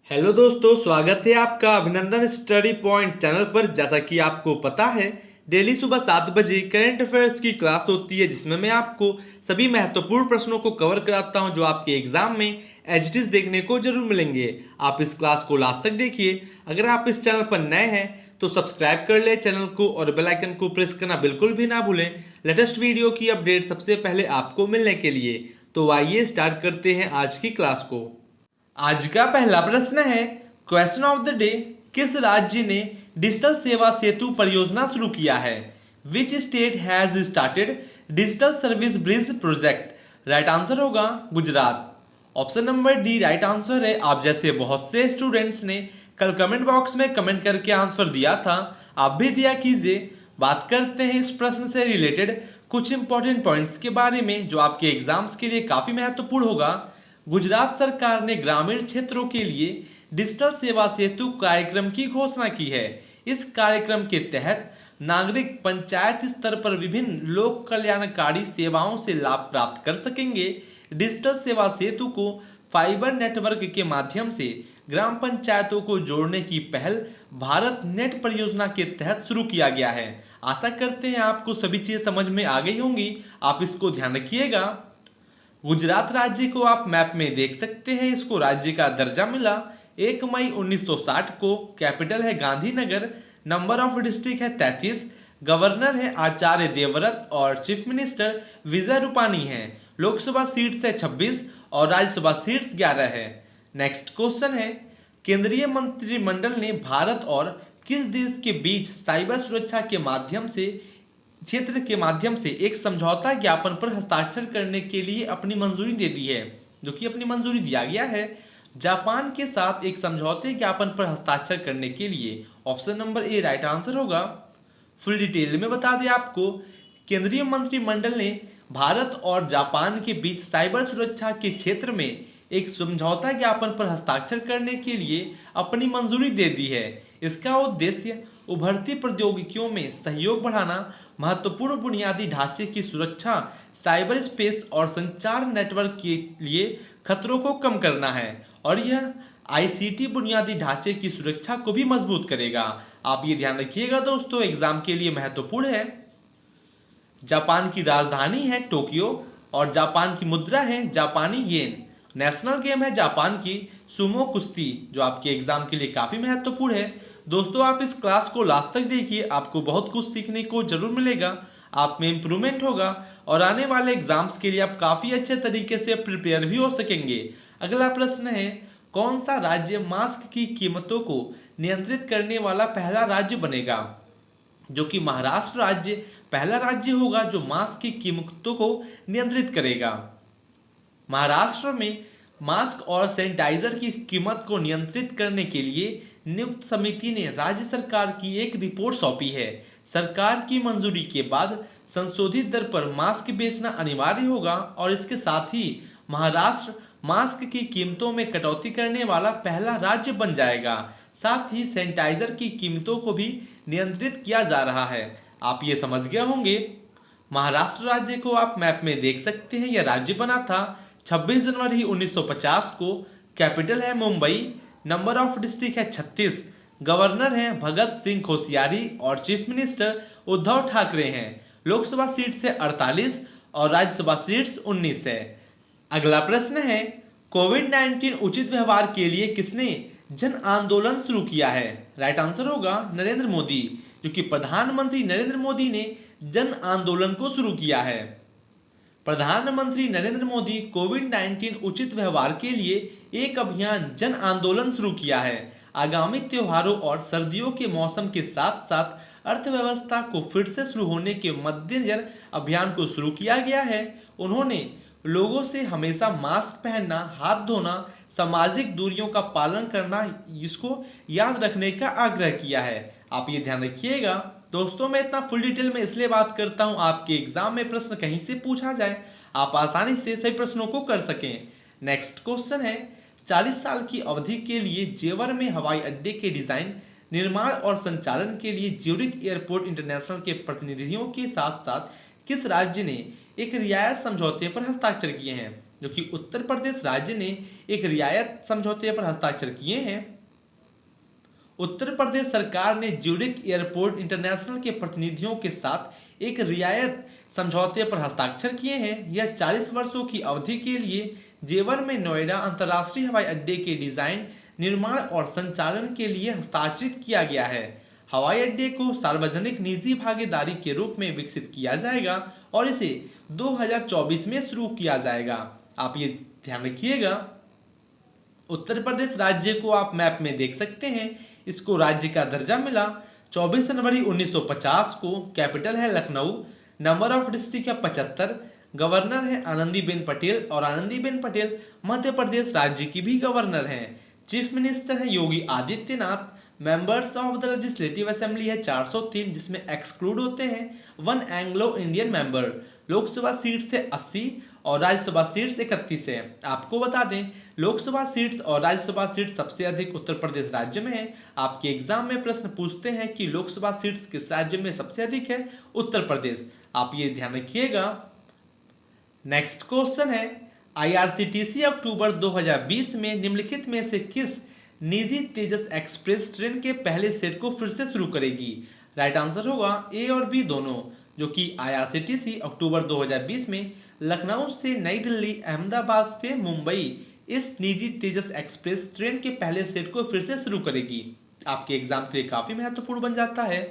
Hello दोस्तों, स्वागत है आपका अभिनंदन स्टडी पॉइंट चैनल पर। जैसा कि आपको पता है, डेली सुबह 7 बजे करंट अफेयर्स की क्लास होती है, जिसमें मैं आपको सभी महत्वपूर्ण प्रश्नों को कवर कराता हूं जो आपके एग्जाम में एचडीज देखने को जरूर मिलेंगे। आप इस क्लास को लास्ट तक देखिए। अगर आप इस चैनल पर नए हैं तो सब्सक्राइब कर ले चैनल को और बेल आइकन को प्रेस करना बिल्कुल भी ना भूलें, लेटेस्ट वीडियो की अपडेट सबसे पहले आपको मिलने के लिए। तो आइए स्टार्ट करते हैं आज की क्लास को। आज का पहला प्रश्न है, क्वेश्चन ऑफ द डे, किस राज्य ने डिजिटल सेवा सेतु परियोजना शुरू किया है? Which state has started digital service bridge project? Right answer होगा Gujarat. Option number D right answer है। आप जैसे बहुत से स्टूडेंट्स ने कल कमेंट बॉक्स में कमेंट करके आंसर दिया था, आप भी दिया कीजिए। बात करते हैं इस प्रश्न से रिलेटेड कुछ इंपॉर्टेंट पॉइंट्स के बारे में जो आपके एग्जाम्स के लिए काफी महत्वपूर्ण होगा। गुजरात सरकार ने ग्रामीण क्षेत्रों के लिए डिजिटल सेवा सेतु कार्यक्रम की घोषणा की है। इस कार्यक्रम के तहत नागरिक पंचायत स्तर पर विभिन्न लोक कल्याणकारी सेवाओं से लाभ प्राप्त कर सकेंगे। डिजिटल सेवा सेतु को फाइबर नेटवर्क के माध्यम से ग्राम पंचायतों को जोड़ने की पहल भारत नेट परियोजना के तहत शुरू किया गया है। आशा करते हैं आपको सभी चीजें समझ में आ गई होंगी, आप इसको ध्यान रखिएगा। गुजरात राज्य को आप मैप में देख सकते हैं, इसको राज्य का दर्जा मिला 1 मई 1960 को। कैपिटल है गांधीनगर। नंबर ऑफ डिस्ट्रिक्ट है 33। गवर्नर है आचार्य देवव्रत और चीफ मिनिस्टर विजय रूपानी है। लोकसभा सीट्स है 26 और राज्यसभा सीट्स 11 है। नेक्स्ट क्वेश्चन है, केंद्रीय मंत्रिमंडल ने भारत और किस देश के बीच साइबर सुरक्षा के माध्यम से क्षेत्र के माध्यम से एक समझौता ज्ञापन पर हस्ताक्षर करने के लिए अपनी मंजूरी दे दी है? जो कि अपनी मंजूरी दिया गया है जापान के साथ एक समझौते ज्ञापन पर हस्ताक्षर करने के लिए। Option number A right answer होगा। फुल डिटेल में बता दें आपको, केंद्रीय मंत्रिमंडल ने भारत और जापान के बीच साइबर सुरक्षा के क्षेत्र में एक समझौता ज्ञापन पर हस्ताक्षर करने के लिए अपनी मंजूरी दे दी है। इसका उद्देश्य उभरती प्रौद्योगिकियों में सहयोग बढ़ाना, महत्वपूर्ण बुनियादी ढांचे की सुरक्षा, साइबर स्पेस और संचार नेटवर्क के लिए खतरों को कम करना है, और यह आईसीटी बुनियादी ढांचे की सुरक्षा को भी मजबूत करेगा। आप ये ध्यान रखिएगा दोस्तों, एग्जाम के लिए महत्वपूर्ण है। जापान की राजधानी है टोक्यो और जापान की मुद्रा है जापानी येन। नेशनल गेम है जापान की सुमो कुश्ती, जो आपके एग्जाम के लिए काफी महत्वपूर्ण है। दोस्तों आप इस क्लास को लास्ट तक देखिए, आपको बहुत कुछ सीखने को जरूर मिलेगा, आप में इंप्रूवमेंट होगा और आने वाले एग्जाम्स के लिए आप काफी अच्छे तरीके से प्रिपेयर भी हो सकेंगे। अगला प्रश्न है, कौन सा राज्य मास्क की कीमतों को नियंत्रित करने वाला पहला राज्य बनेगा? जो कि महाराष्ट्र राज्य पहला राज्य होगा जो मास्क की कीमतों को नियंत्रित करेगा। महाराष्ट्र में मास्क और सैनिटाइजर की कीमत को नियंत्रित करने के लिए नियुक्त समिति ने राज्य सरकार की एक रिपोर्ट सौंपी है। सरकार की मंजूरी के बाद संशोधित दर पर मास्क बेचना अनिवार्य होगा और इसके साथ ही महाराष्ट्र मास्क की कीमतों में कटौती करने वाला पहला राज्य बन जाएगा। साथ ही सैनिटाइजर की कीमतों को भी नियंत्रित किया जा रहा है। आप ये समझ गए होंगे। महाराष्ट्र राज्य को आप मैप में देख सकते हैं, यह राज्य बना था 26 जनवरी 1950 को। कैपिटल है मुंबई। नंबर ऑफ डिस्ट्रिक्ट है 36। गवर्नर हैं भगत सिंह कोश्यारी और चीफ मिनिस्टर उद्धव ठाकरे हैं। लोकसभा सीट्स है 48 और राज्यसभा सीट्स 19 है। अगला प्रश्न है, कोविड-19 उचित व्यवहार के लिए किसने जन आंदोलन शुरू किया है? राइट आंसर होगा नरेंद्र मोदी, जो कि प्रधानमंत्री नरेंद्र मोदी ने जन आंदोलन को शुरू किया है। प्रधानमंत्री नरेंद्र मोदी कोविड-19 उचित व्यवहार के लिए एक अभियान जन आंदोलन शुरू किया है। आगामी त्योहारों और सर्दियों के मौसम के साथ साथ अर्थव्यवस्था को फिर से शुरू होने के मद्देनजर अभियान को शुरू किया गया है। उन्होंने लोगों से हमेशा मास्क पहनना, हाथ धोना, सामाजिक दूरियों का पालन करना, इसको याद रखने का आग्रह किया है। आप ये ध्यान रखिएगा। दोस्तों मैं इतना फुल डिटेल में इसलिए बात करता हूं, आपके एग्जाम में प्रश्न कहीं से पूछा जाए, आप आसानी से सही प्रश्नों को कर सकें। नेक्स्ट क्वेश्चन है, 40 साल की अवधि के लिए जेवर में हवाई अड्डे के डिजाइन, निर्माण और संचालन के लिए ज्यूरिख एयरपोर्ट इंटरनेशनल के प्रतिनिधियों के साथ साथ किस राज्य ने एक रियायत समझौते पर हस्ताक्षर किए हैं? जो कि उत्तर प्रदेश राज्य ने एक रियायत समझौते पर हस्ताक्षर किए हैं। उत्तर प्रदेश सरकार ने ज्यूरिख एयरपोर्ट इंटरनेशनल के प्रतिनिधियों के साथ एक रियायत समझौते पर हस्ताक्षर किए हैं। यह 40 वर्षों की अवधि के लिए जेवर में नोएडा अंतर्राष्ट्रीय हवाई अड्डे के डिजाइन, निर्माण और संचालन के लिए हस्ताक्षरित किया गया है। हवाई अड्डे को सार्वजनिक निजी भागीदारी के रूप में विकसित किया जाएगा और इसे 2024 में शुरू किया जाएगा। आप ये ध्यान रखिएगा। उत्तर प्रदेश राज्य को आप मैप में देख सकते हैं, इसको राज्य का दर्जा मिला 24 जनवरी 1950 को। कैपिटल है लखनऊ, नंबर ऑफ डिस्ट्रिक्ट है 75, गवर्नर है आनंदीबेन पटेल और आनंदीबेन पटेल मध्य प्रदेश राज्य की भी गवर्नर हैं। चीफ मिनिस्टर है Yogi Adityanath. Members of the legislative assembly है 403, जिसमें एक्सक्लूड होते हैं 1 Anglo Indian member. Lok Sabha seats है 80 और राज्यसभा सीट्स 31 है। आपको बता दें, लोकसभा सीट्स और राज्यसभा सीट्स सबसे अधिक उत्तर प्रदेश राज्य में है। आपके एग्जाम में प्रश्न पूछते हैं कि लोकसभा सीट्स किस राज्य में सबसे अधिक है? उत्तर प्रदेश। आप ये ध्यान रखिएगा। नेक्स्ट क्वेश्चन है, आईआरसीटीसी अक्टूबर 2020 में निम्नलिखित में से किस निजी तेजस एक्सप्रेस ट्रेन के पहले सेट को फिर से शुरू करेगी? राइट आंसर होगा ए और बी दोनों, जो कि आईआरसीटीसी अक्टूबर 2020 में लखनऊ से नई दिल्ली, अहमदाबाद से मुंबई इस निजी तेजस एक्सप्रेस ट्रेन के पहले सेट को फिर से शुरू करेगी। आपके एग्जाम के लिए काफी महत्वपूर्ण बन जाता है।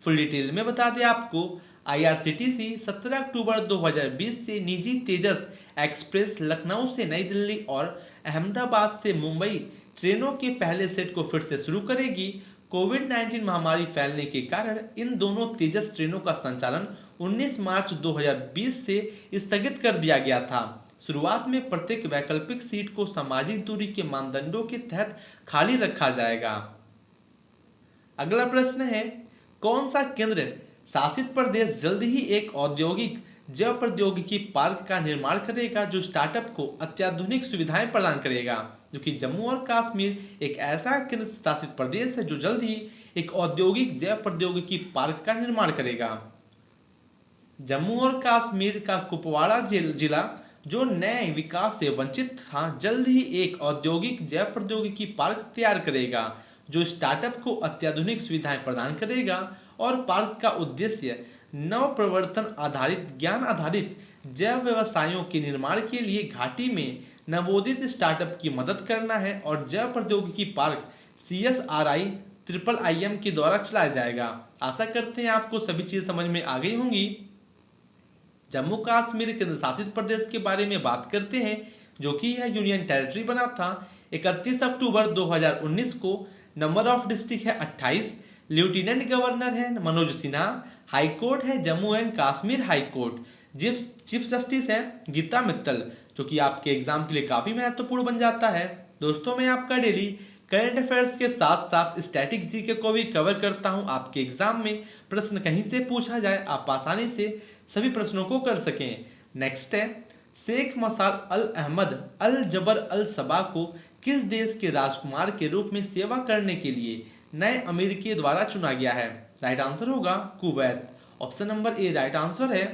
फुल डिटेल में बता दें आपको, आईआरसीटीसी 17 अक्टूबर 2020 से निजी तेजस एक्सप्रेस लखनऊ से नई दिल्ली और अहमदाबाद से मुंबई ट्रेनों के पहले सेट को फिर से शुरू करेगी। कोविड-19 महामारी फैलने के कारण इन दोनों तेजस ट्रेनों का संचालन 19 मार्च 2020 से स्थगित कर दिया गया था। शुरुआत में प्रत्येक वैकल्पिक सीट को सामाजिक दूरी के मानदंडों के तहत खाली रखा जाएगा। अगला प्रश्न है, कौन सा केंद्र शासित प्रदेश जल्द ही एक औद्योगिक जैव प्रौद्योगिकी पार्क का निर्माण करेगा जो स्टार्टअप को अत्याधुनिक सुविधाएं प्रदान करेगा? जो कि जम्मू और कश्मीर एक ऐसा केंद्र शासित प्रदेश है जो जल्द ही एक औद्योगिक जैव प्रौद्योगिकी पार्क का निर्माण करेगा। जम्मू और कश्मीर का कुपवाड़ा जिला जो नए विकास से वंचित था, जल्द ही एक औद्योगिक जैव प्रौद्योगिकी पार्क तैयार करेगा जो स्टार्टअप को अत्याधुनिक सुविधाएं प्रदान करेगा। और पार्क का उद्देश्य नव प्रवर्तन आधारित, ज्ञान आधारित जैव व्यवसायों के निर्माण के लिए घाटी में नवोदित स्टार्टअप की मदद करना है। और जैव प्रौद्योगिकी पार्क CSRI IIM के द्वारा चलाया जाएगा। आशा करते हैं आपको सभी चीज समझ में आ गई होंगी। जम्मू कश्मीर केंद्र शासित प्रदेश के बारे में बात करते हैं, जो कि यह यूनियन टेरिटरी बना था 31 अक्टूबर 2019 को। नंबर ऑफ डिस्ट्रिक्ट है 28, लेफ्टिनेंट गवर्नर है मनोज सिन्हा, हाई कोर्ट है Jammu and Kashmir high court, chief justice है गीता मित्तल, जो कि आपके एग्जाम के लिए काफी महत्वपूर्ण बन जाता है। दोस्तों, मैं आपका डेली करंट अफेयर्स के साथ साथ स्टैटिक जीके को भी कवर करता हूं। आपके एग्जाम में प्रश्न कहीं से पूछा जाए, आप आसानी से सभी प्रश्नों को कर सकें। नेक्स्ट है, शेख मसाल अल अहमद अल जबर अल सबा को किस देश के राजकुमार के रूप में सेवा करने के लिए नए अमीर के द्वारा चुना गया है? राइट आंसर होगा Kuwait. Option number A right answer है।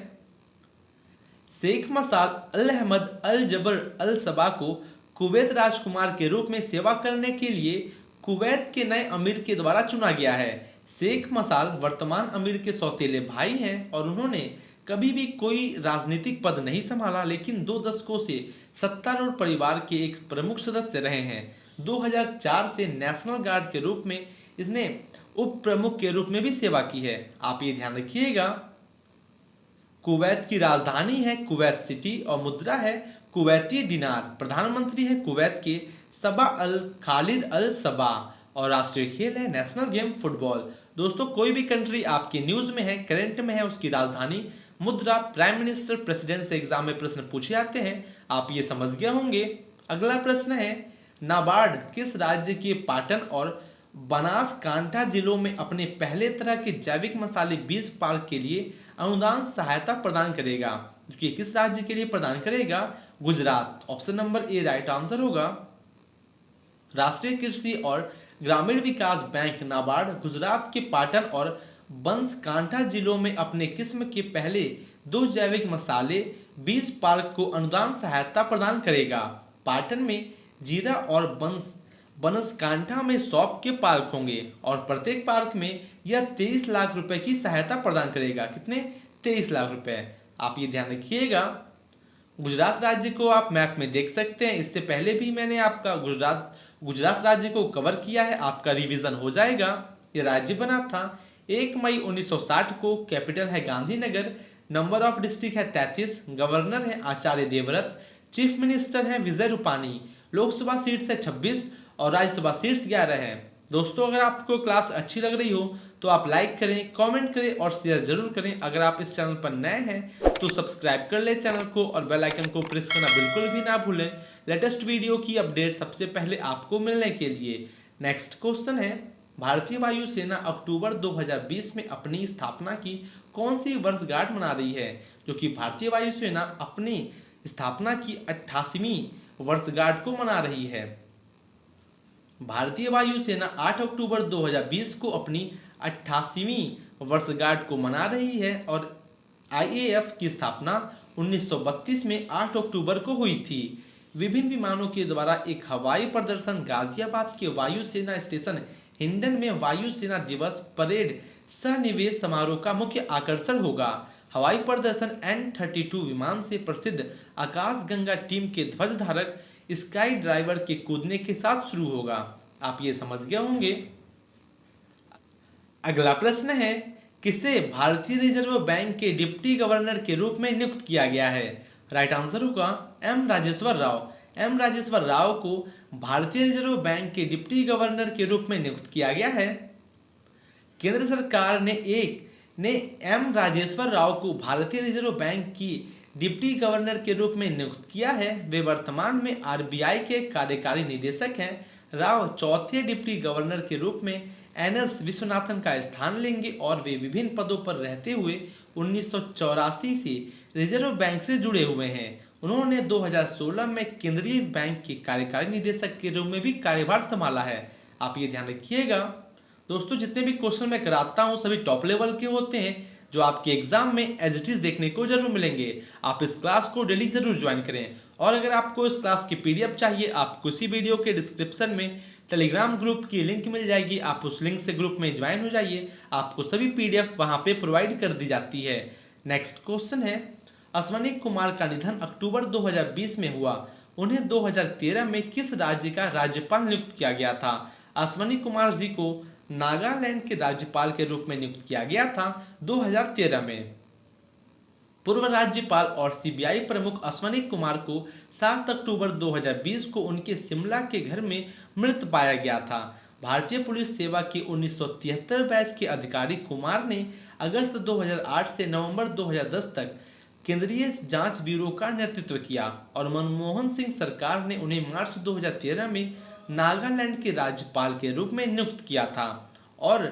शेख मसाल अल अहमद अल जबर अल सबा को कुवैत राजकुमार के रूप में सेवा करने के लिए कुवैत के नए अमीर के द्वारा चुना गया है। शेख मसाल वर्तमान अमीर के सौतेले भाई हैं और उन्होंने कभी भी कोई राजनीतिक पद नहीं संभाला, लेकिन 2 दशकों से सत्तारूढ़ परिवार के एक प्रमुख सदस्य रहे हैं। 2004 से नेशनल गार्ड के रूप में इसने उप प्रमुख के रूप में भी सेवा की है। आप ये ध्यान रखिएगा। कुवैत की राजधानी है कुवैत सिटी और मुद्रा है कुवैती दिनार। प्रधानमंत्री है कुवैत के सबा अल खालिद अल सबा और राष्ट्रीय खेल है नेशनल गेम फुटबॉल। दोस्तों, कोई भी कंट्री आपकी न्यूज में है, करंट में है, उसकी राजधानी, मुद्रा, प्राइम मिनिस्टर, प्रेसिडेंट से एग्जाम में प्रश्न पूछे जाते हैं। आप ये समझ गए होंगे। अगला प्रश्न है, नाबार्ड किस राज्य के पाटन और बनासकांठा जिलों में अपने पहले तरह के जैविक मसाले बीज पार्क के लिए अनुदान सहायता प्रदान करेगा? कि किस राज्य के लिए प्रदान करेगा? Gujarat. Option number A right answer होगा। राष्ट्रीय कृषि और ग्रामीण विकास बैंक नाबार्ड गुजरात के पाटन और बनासकांठा जिलों में अपने किस्म के पहले 2 जैविक मसाले बीज पार्क को अनुदान सहायता प्रदान करेगा। पाटन में जीरा और बनसकांठा में सौंफ के पार्क होंगे और प्रत्येक पार्क में यह 23 लाख रुपए की सहायता प्रदान करेगा। कितने? 23 लाख रुपए। आप ये ध्यान रखिएगा। गुजरात राज्य को आप मैप में देख सकते हैं। इससे पहले भी मैंने आपका गुजरात राज्य को कवर किया है, आपका रिवीजन हो जाएगा। यह राज्य बना था 1 मई 1960 को। कैपिटल है गांधीनगर। नंबर ऑफ डिस्ट्रिक्ट है 33। गवर्नर है आचार्य देवव्रत। चीफ मिनिस्टर है विजय रूपानी। लोकसभा सीट्स है 26 और राज्यसभा सीट्स 11 है। दोस्तों, अगर आपको क्लास अच्छी लग रही हो तो आप लाइक करें, कमेंट करें और शेयर जरूर करें। अगर आप इस चैनल पर नए हैं तो सब्सक्राइब कर ले चैनल को और बेल आइकन को प्रेस करना बिल्कुल भी ना भूलें लेटेस्ट वीडियो की अपडेट सबसे पहले आपको मिलने के लिए। नेक्स्ट क्वेश्चन है, भारतीय वायुसेना अक्टूबर 2020 में अपनी स्थापना की कौन सी वर्षगांठ मना रही है? जो कि भारतीय वायुसेना अपनी स्थापना की 88वीं वर्षगांठ को मना रही है। भारतीय वायुसेना 8 अक्टूबर 2020 को अपनी 88वीं वर्षगांठ को मना रही है और आईएएफ की स्थापना 1932 में 8 अक्टूबर को हुई थी। विभिन्न विमानों के द्वारा एक हवाई प्रदर्शन गाजियाबाद के वायुसेना स्टेशन हिंडन में वायुसेना दिवस परेड सह निवेश समारोह का मुख्य आकर्षण होगा। हवाई प्रदर्शन N-32 विमान से प्रसिद्ध आकाशगंगा टीम के ध्वजधारक स्काई ड्राइवर के कूदने के साथ शुरू होगा। आप ये समझ गए होंगे। अगला प्रश्न है, किसे भारतीय रिजर्व बैंक के डिप्टी गवर्नर के रूप में नियुक्त किया गया है? राइट आंसर होगा एम राजेश्वर राव। एम राजेश्वर राव को भारतीय रिजर्व बैंक के डिप्टी गवर्नर के रूप में नियुक्त किया गया है। केंद्र सरकार ने एम राजेश्वर राव को भारतीय रिजर्व बैंक की डिप्टी गवर्नर के रूप में नियुक्त किया है। वे वर्तमान में आरबीआई के कार्यकारी निदेशक हैं। राव चौथे डिप्टी गवर्नर के रूप में एनएस विश्वनाथन का स्थान लेंगे और वे विभिन्न पदों पर रहते हुए 1984 से रिजर्व बैंक से जुड़े हुए हैं। उन्होंने 2016 में केंद्रीय बैंक के कार्यकारी निदेशक के रूप में भी कार्यभार संभाला है। आप ये ध्यान रखिएगा। दोस्तों, जितने भी क्वेश्चन मैं कराता हूँ सभी टॉप लेवल के होते हैं जो आपके एग्जाम में एज इट इज देखने को जरूर मिलेंगे। आप इस क्लास को डेली जरूर ज्वाइन करें और अगर आपको इस क्लास की पीडीएफ चाहिए आपको इसी वीडियो के डिस्क्रिप्शन में टेलीग्राम ग्रुप की लिंक मिल जाएगी। आप उस लिंक से ग्रुप में ज्वाइन हो जाइए, आपको सभी पीडीएफ वहां पे प्रोवाइड कर दी जाती है। नेक्स्ट क्वेश्चन है, अश्वनी कुमार का निधन अक्टूबर 2020 में हुआ। उन्हें 2013 में किस राज्य का राज्यपाल नियुक्त किया गया था? अश्वनी कुमार जी को नागालैंड के राज्यपाल के रूप में नियुक्त किया गया था 2013 में। पूर्व राज्यपाल और सीबीआई प्रमुख अश्वनी कुमार को 7 अक्टूबर 2020 को उनके शिमला के घर में मृत पाया गया था। भारतीय पुलिस सेवा के 1973 बैच के अधिकारी कुमार ने अगस्त 2008 से नवंबर 2010 तक केंद्रीय जांच ब्यूरो का नेतृत्व किया और मनमोहन सिंह सरकार ने उन्हें मार्च 2013 में नागालैंड के राज्यपाल के रूप में नियुक्त किया था और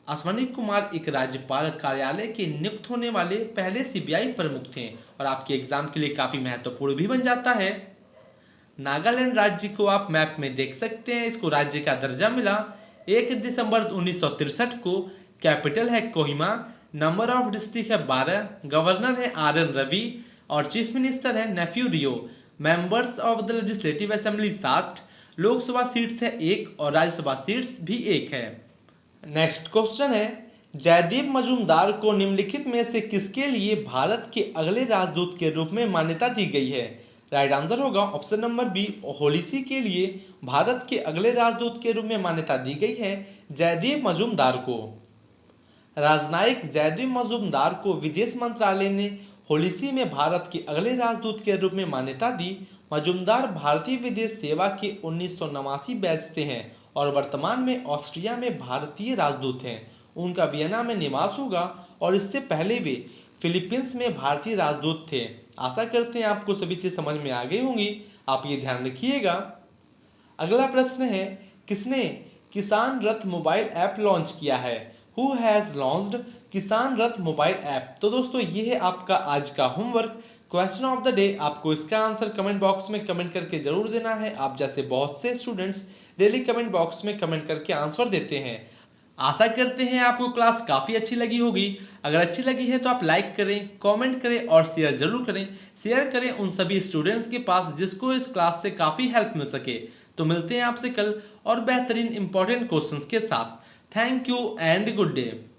अश्वनी कुमार एक राज्यपाल कार्यालय के नियुक्त होने वाले पहले सीबीआई प्रमुख थे और आपके एग्जाम के लिए काफी महत्वपूर्ण भी बन जाता है। नागालैंड राज्य को आप मैप में देख सकते हैं। इसको राज्य का दर्जा मिला 1 दिसंबर 1963 को। कैपिटल है कोहिमा। नंबर ऑफ डिस्ट्रिक्ट है 12। गवर्नर है RN रवि और चीफ मिनिस्टर है Neiphiu Rio. Members of the legislative assembly 7। Lok Sabha seats है 1 और राज्यसभा सीट्स भी 1 है। नेक्स्ट क्वेश्चन है, जयदीप मजूमदार को निम्नलिखित में से किसके लिए भारत के अगले राजदूत के रूप में मान्यता दी गई है? राइट आंसर होगा ऑप्शन नंबर बी, होलिसी के लिए भारत के अगले राजदूत के रूप में मान्यता दी गई है जयदीप मजूमदार को। राजनयिक जयदीप मजूमदार को विदेश मंत्रालय ने होलिसी में भारत के अगले राजदूत के रूप में मान्यता दी। मजूमदार भारतीय विदेश सेवा के 1989 बैच से हैं और वर्तमान में ऑस्ट्रिया में भारतीय राजदूत हैं। उनका वियना में निवास होगा और इससे पहले वे फिलीपींस में भारतीय राजदूत थे। आशा करते हैं आपको सभी चीज समझ में आ गई होंगी। आप ये ध्यान रखिएगा। अगला प्रश्न है, किसने किसान रथ मोबाइल ऐप लॉन्च किया है? हु हैज लॉन्च्ड किसान रथ मोबाइल ऐप? तो दोस्तों ये है आपका आज का homework. Question of the day, आपको इसका आंसर कमेंट बॉक्स में कमेंट करके जरूर देना है। आप जैसे बहुत से स्टूडेंट्स डेली कमेंट बॉक्स में कमेंट करके आंसर देते हैं। आशा करते हैं आपको क्लास काफ़ी अच्छी लगी होगी। अगर अच्छी लगी है तो आप लाइक करें, कमेंट करें और शेयर जरूर करें। शेयर करें उन सभी स्टूडेंट्स के पास जिसको इस क्लास से काफ़ी हेल्प मिल सके। तो मिलते हैं आपसे कल और बेहतरीन इंपॉर्टेंट क्वेश्चंस के साथ। Thank you and good day.